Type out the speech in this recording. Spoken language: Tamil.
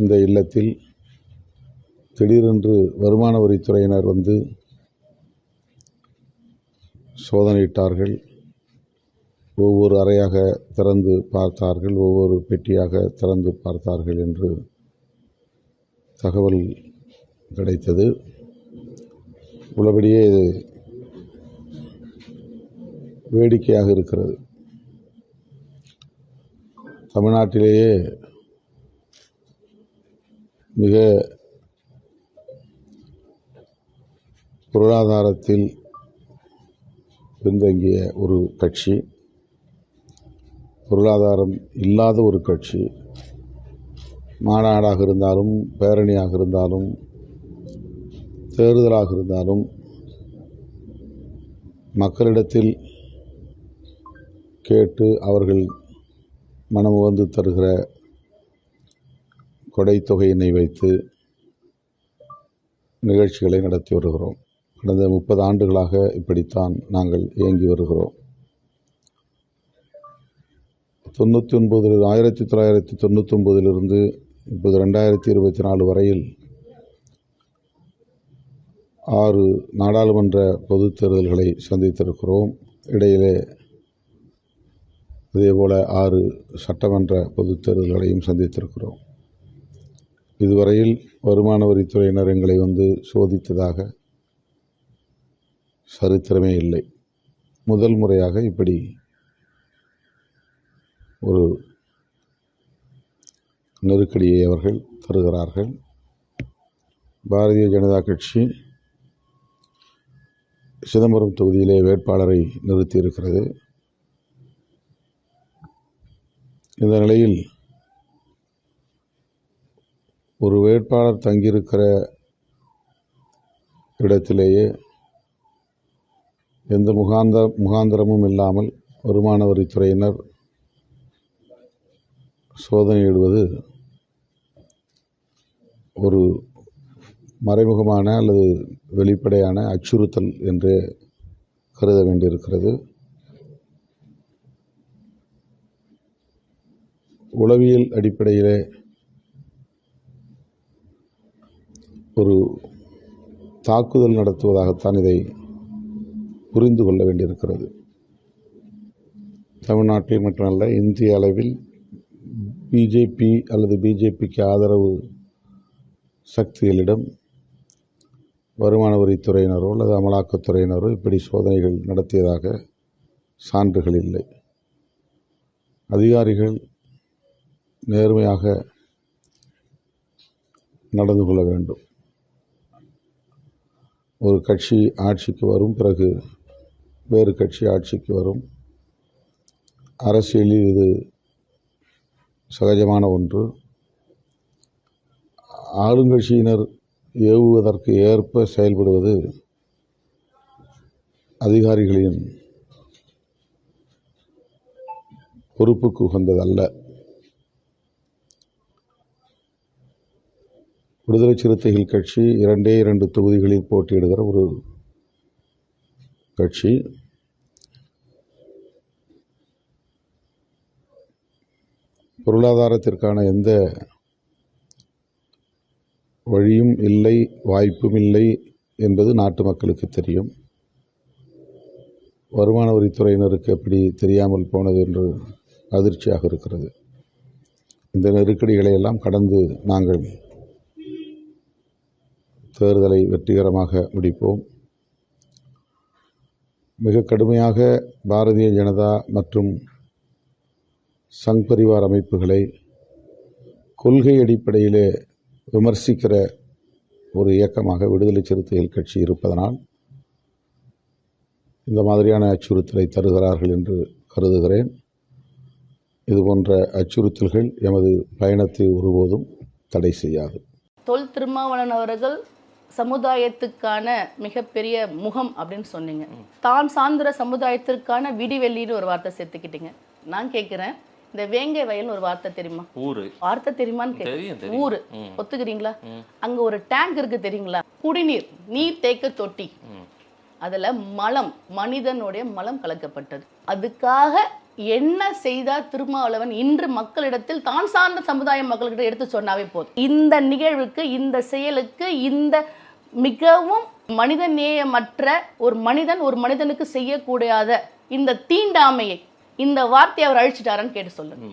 இந்த இல்லத்தில் திடீரென்று வருமான வரித்துறையினர் வந்து சோதனையிட்டார்கள். ஒவ்வொரு அறையாக திறந்து பார்த்தார்கள், ஒவ்வொரு பெட்டியாக திறந்து பார்த்தார்கள் என்று தகவல் கிடைத்தது. உள்ளபடியே இது வேடிக்கையாக இருக்கிறது. தமிழ்நாட்டிலேயே மிக பொருளாதாரத்தில் பின்தங்கிய ஒரு கட்சி, பொருளாதாரம் இல்லாத ஒரு கட்சி, மாநாடாக இருந்தாலும், பேரணியாக இருந்தாலும், தேர்தலாக இருந்தாலும் மக்களிடத்தில் கேட்டு அவர்கள் மனமுவந்து தருகிற கொடைத்தொகையினை வைத்து நிகழ்ச்சிகளை நடத்தி வருகிறோம். கடந்த 30 ஆண்டுகளாக இப்படித்தான் நாங்கள் இயங்கி வருகிறோம். 1999 இப்போது 2024 வரையில் 6 நாடாளுமன்ற பொதுத் தேர்தல்களை சந்தித்திருக்கிறோம். இடையிலே அதேபோல 6 சட்டமன்ற பொதுத் தேர்தல்களையும் சந்தித்திருக்கிறோம். இதுவரையில் வருமான வரித்துறையினர் எங்களை வந்து சோதித்ததாக சரித்திரமே இல்லை. முதல் முறையாக இப்படி ஒரு நெருக்கடியை அவர்கள் தருகிறார்கள். பாரதிய ஜனதா கட்சி சிதம்பரம் தொகுதியிலே வேட்பாளரை நிறுத்தியிருக்கிறது. இந்த நிலையில் ஒரு வேட்பாளர் தங்கியிருக்கிற இடத்திலேயே எந்த முகாந்திரமும் இல்லாமல் வருமான வரித்துறையினர் சோதனையிடுவது ஒரு மறைமுகமான அல்லது வெளிப்படையான அச்சுறுத்தல் என்று கருத வேண்டியிருக்கிறது. உளவியல் அடிப்படையிலே ஒரு தாக்குதல் நடத்துவதாகத்தான் இதை புரிந்து கொள்ள வேண்டியிருக்கிறது. தமிழ்நாட்டில் மட்டுமல்ல, இந்திய அளவில் பிஜேபி அல்லது பிஜேபிக்கு ஆதரவு சக்திகளிடம் வருமான வரித்துறையினரோ அல்லது அமலாக்கத்துறையினரோ இப்படி சோதனைகள் நடத்தியதாக சான்றுகள் இல்லை. அதிகாரிகள் நேர்மையாக நடந்து கொள்ள வேண்டும். ஒரு கட்சி ஆட்சிக்கு வரும், பிறகு வேறு கட்சி ஆட்சிக்கு வரும். அரசியலில் இது சகஜமான ஒன்று. ஆளுங்கட்சியினர் ஏவுவதற்கு ஏற்ப செயல்படுவது அதிகாரிகளின் பொறுப்புக்கு உகந்ததல்ல. விடுதலை சிறுத்தைகள் கட்சி 2 தொகுதிகளில் போட்டியிடுகிற ஒரு கட்சி. பொருளாதாரத்திற்கான எந்த வழியும் இல்லை, வாய்ப்பும் இல்லை என்பது நாட்டு மக்களுக்கு தெரியும். வருமான வரித்துறையினருக்கு எப்படி தெரியாமல் போனது என்று அதிர்ச்சியாக இருக்கிறது. இந்த நெருக்கடிகளை எல்லாம் கடந்து நாங்கள் தேர்தலை வெற்றிகரமாக முடிப்போம். மிக கடுமையாக பாரதிய ஜனதா மற்றும் சங் பரிவார் அமைப்புகளை கொள்கை அடிப்படையிலே விமர்சிக்கிற ஒரு இயக்கமாக விடுதலை சிறுத்தைகள் கட்சி இருப்பதனால் இந்த மாதிரியான அச்சுறுத்தலை தருகிறார்கள் என்று கருதுகிறேன். இதுபோன்ற அச்சுறுத்தல்கள் எமது பயணத்தை ஒருபோதும் தடை செய்யாது. தொல் திருமாவளவன் அவர்கள் சமுதாயத்துக்கான மிகப்பெரிய முகம் அப்படின்னு சொன்னீங்க. தான் சார்ந்த சமுதாயத்திற்கான விடிவெள்ளின்னு ஒரு வார்த்தை சேர்த்துக்கிட்டீங்க. நான் கேட்குறேன், இந்த வேங்கை வயல்னு ஒரு வார்த்தை தெரியுமா? ஊரு வார்த்தை தெரியுமான்னு கேட்குறேன். ஊரு ஒத்துக்கிறீங்களா? அங்க ஒரு டேங்க் இருக்கு தெரியுங்களா? குடிநீர் நீர் தேக்க தொட்டி. அதுல மலம், மனிதனுடைய மலம் கலக்கப்பட்டது. அதுக்காக என்ன செய்தார் திருமாவளவன் இன்று மக்களிடத்தில் தான் சார்ந்த சமுதாய மக்கள்கிட்ட எடுத்து சொன்னாவே போதும். இந்த நிகழ்வுக்கு, இந்த செயலுக்கு, இந்த மிகவும் மனிதநேயமற்ற ஒரு மனிதன் ஒரு மனிதனுக்கு செய்யக்கூடாத இந்த தீண்டாமையை, இந்த வார்த்தையை அவர் அழிச்சிட்டாரான்னு கேட்டு சொல்லுங்க.